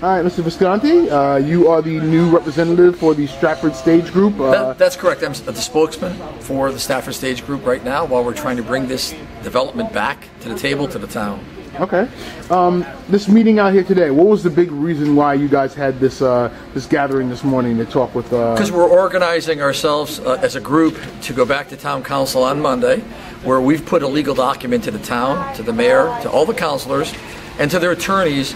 All right, Mr. Visconti, you are the new representative for the Stratford Stage Group. That's correct. I'm the spokesman for the Stratford Stage Group right now while we're trying to bring this development back to the table, to the town. Okay. This meeting out here today, what was the big reason why you guys had this this gathering this morning to talk with... Because we're organizing ourselves as a group to go back to town council on Monday, where we've put a legal document to the town, to the mayor, to all the councilors, and to their attorneys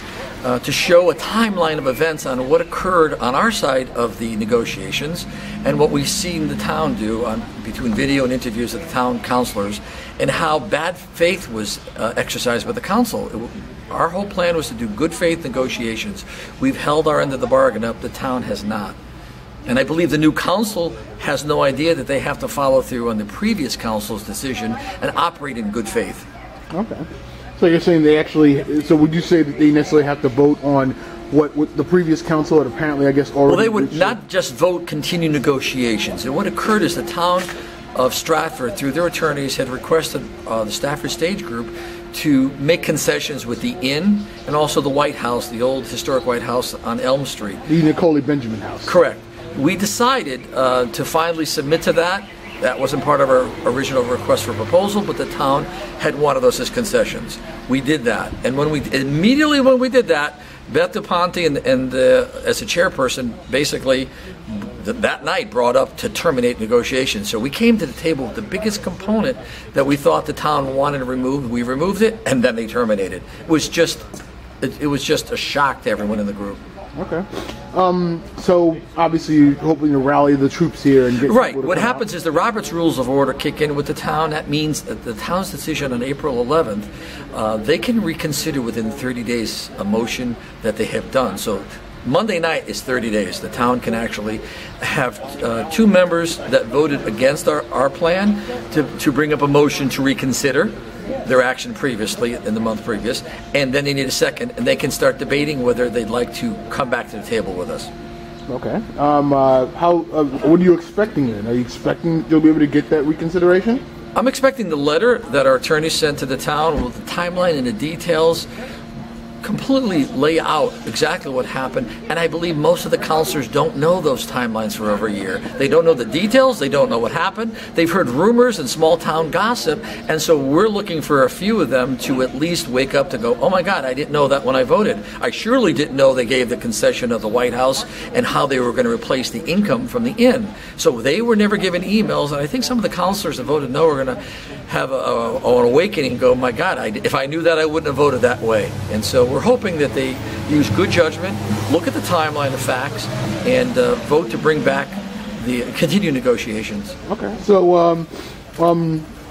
to show a timeline of events on what occurred on our side of the negotiations and what we've seen the town do between video and interviews of the town councilors, and how bad faith was exercised by the council. Our whole plan was to do good faith negotiations. We've held our end of the bargain up. The town has not. And I believe the new council has no idea that they have to follow through on the previous council's decision and operate in good faith. Okay. So you're saying they actually, so would you say that they necessarily have to vote on what the previous council had apparently, I guess, already... Well, they would not just vote continue negotiations. And what occurred is the town of Stratford, through their attorneys, had requested the Stratford Stage Group to make concessions with the Inn and also the White House, the old historic White House on Elm Street. The Nicole Benjamin House. Correct. We decided to finally submit to that. That wasn't part of our original request for proposal, but the town had wanted those as concessions. We did that, and immediately when we did that, Beth DePonte and as a chairperson, basically that night brought up to terminate negotiations. So we came to the table with the biggest component that we thought the town wanted to remove. We removed it, and then they terminated. It was just a shock to everyone in the group. Okay. So obviously you're hoping to rally the troops here and get... Right. What happens is the Roberts Rules of Order kick in with the town. That means that the town's decision on April 11th, they can reconsider within 30 days a motion that they have done. So Monday night is 30 days. The town can actually have two members that voted against our plan to bring up a motion to reconsider their action previously in the month previous, and then they need a second, and they can start debating whether they'd like to come back to the table with us. Okay. What are you expecting then? Are you expecting you'll be able to get that reconsideration? I'm expecting the letter that our attorney sent to the town with the timeline and the details completely lay out exactly what happened, and I believe most of the councilors don't know those timelines for over a year. They don't know the details, they don't know what happened, they've heard rumors and small town gossip, and so we're looking for a few of them to at least wake up to go, oh my God, I didn't know that when I voted. I surely didn't know they gave the concession of the White House and how they were going to replace the income from the inn. So they were never given emails, and I think some of the councilors that voted no are going to have an awakening and go, my God, if I knew that, I wouldn't have voted that way. And so we're hoping that they use good judgment, look at the timeline of facts, and vote to bring back the continued negotiations. Okay. So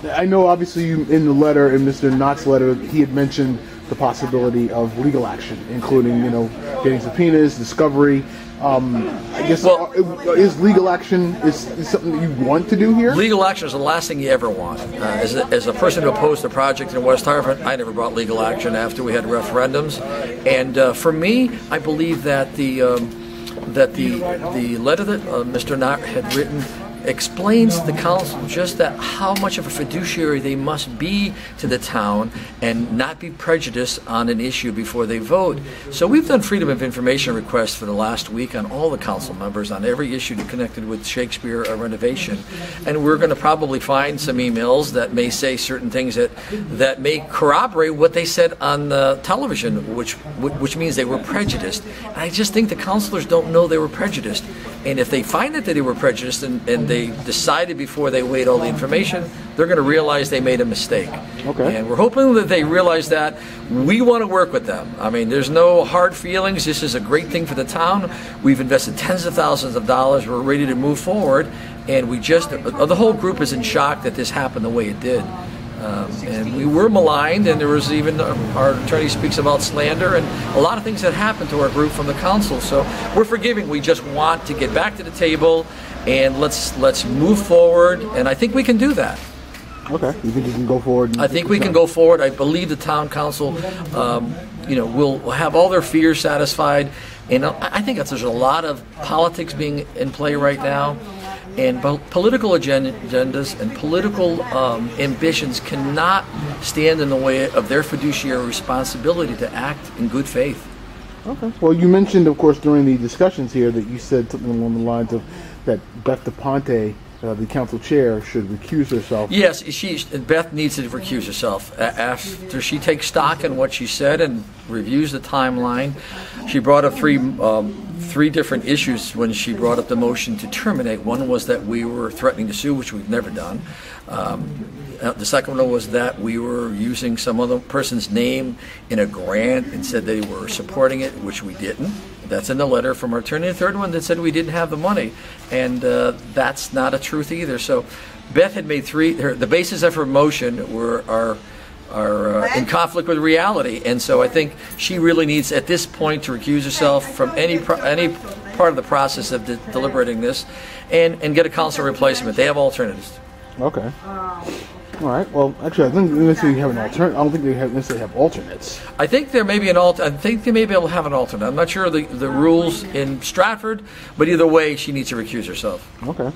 I know obviously in the letter, in Mr. Knott's letter, he had mentioned the possibility of legal action, including, getting subpoenas, discovery. I guess, is legal action is something that you want to do here? Legal action is the last thing you ever want. As a person who opposed the project in West Hartford, I never brought legal action after we had referendums. And for me, I believe that the letter that Mr. Knott had written explains to the council just that how much of a fiduciary they must be to the town and not be prejudiced on an issue before they vote. So we've done freedom of information requests for the last week on all the council members on every issue connected with Shakespeare renovation, and we're going to probably find some emails that may say certain things that may corroborate what they said on the television, which means they were prejudiced. And I just think the councilors don't know they were prejudiced. And if they find that they were prejudiced and they decided before they weighed all the information, they're going to realize they made a mistake. Okay. And we're hoping that they realize that. We want to work with them. I mean, there's no hard feelings. This is a great thing for the town. We've invested tens of thousands of dollars. We're ready to move forward. And the whole group is in shock that this happened the way it did. And we were maligned, and there was even, our attorney speaks about slander and a lot of things that happened to our group from the council. So we're forgiving. We just want to get back to the table and let's move forward, and I think we can do that. Okay, you think you can go forward? I think we can go forward. I believe the town council, will have all their fears satisfied, and I think that there's a lot of politics being in play right now. And political agendas and political ambitions cannot stand in the way of their fiduciary responsibility to act in good faith. Okay. Well, you mentioned, of course, during the discussions here that you said something along the lines of that Beth DePonte, the council chair, should recuse herself. Yes, Beth needs to recuse herself. After she takes stock in what she said and reviews the timeline, she brought up three different issues when she brought up the motion to terminate. One was that we were threatening to sue, which we've never done. The second one was that we were using some other person's name in a grant and said they were supporting it, which we didn't. That's in the letter from our attorney. The third one that said we didn't have the money, and that's not a truth either. So Beth had made the basis of her motion are in conflict with reality, and so I think she really needs at this point to recuse herself from any part of the process of deliberating this, and get a council replacement. They have alternatives. Okay. All right. Well, actually, I think they necessarily have an alternate. I don't think they necessarily have alternates. I think there may be I think they may be able to have an alternate. I'm not sure the rules in Stratford, but either way, she needs to recuse herself. Okay.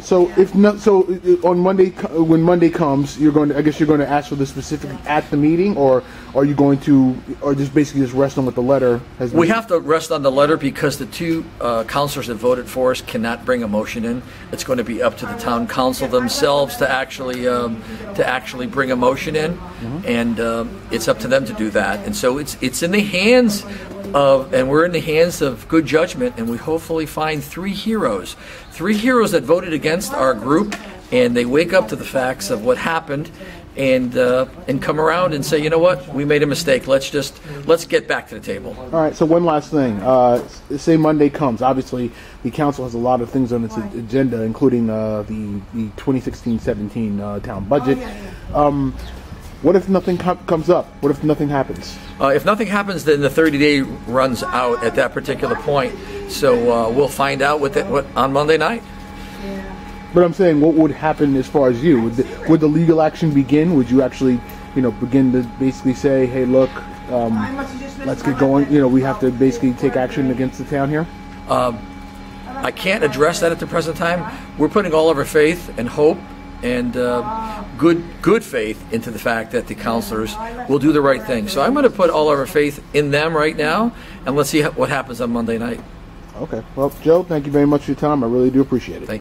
So if not, so on Monday, when Monday comes, I guess you're going to ask for the specific at the meeting, or are you going to, or just basically just rest on what the letter has been? We have to rest on the letter because the two councilors that voted for us cannot bring a motion in. It's going to be up to the town council themselves to actually bring a motion in, and it's up to them to do that. And so it's in the hands of, and we're in the hands of good judgment, and we hopefully find three heroes that voted against our group, and they wake up to the facts of what happened, and come around and say, you know what, we made a mistake. Let's get back to the table. All right. So one last thing. Say Monday comes. Obviously, the council has a lot of things on its agenda, including the 2016-17 town budget. What if nothing comes up? What if nothing happens? If nothing happens, then the 30-day runs out at that particular point. So we'll find out what on Monday night. But I'm saying, what would happen as far as you? Would the legal action begin? Would you actually, begin to basically say, hey, look, let's get going. We have to basically take action against the town here? I can't address that at the present time. We're putting all of our faith and hope and good faith into the fact that the counselors will do the right thing. So I'm going to put all of our faith in them right now, and let's see what happens on Monday night. Okay. Well, Joe, thank you very much for your time. I really do appreciate it. Thank you.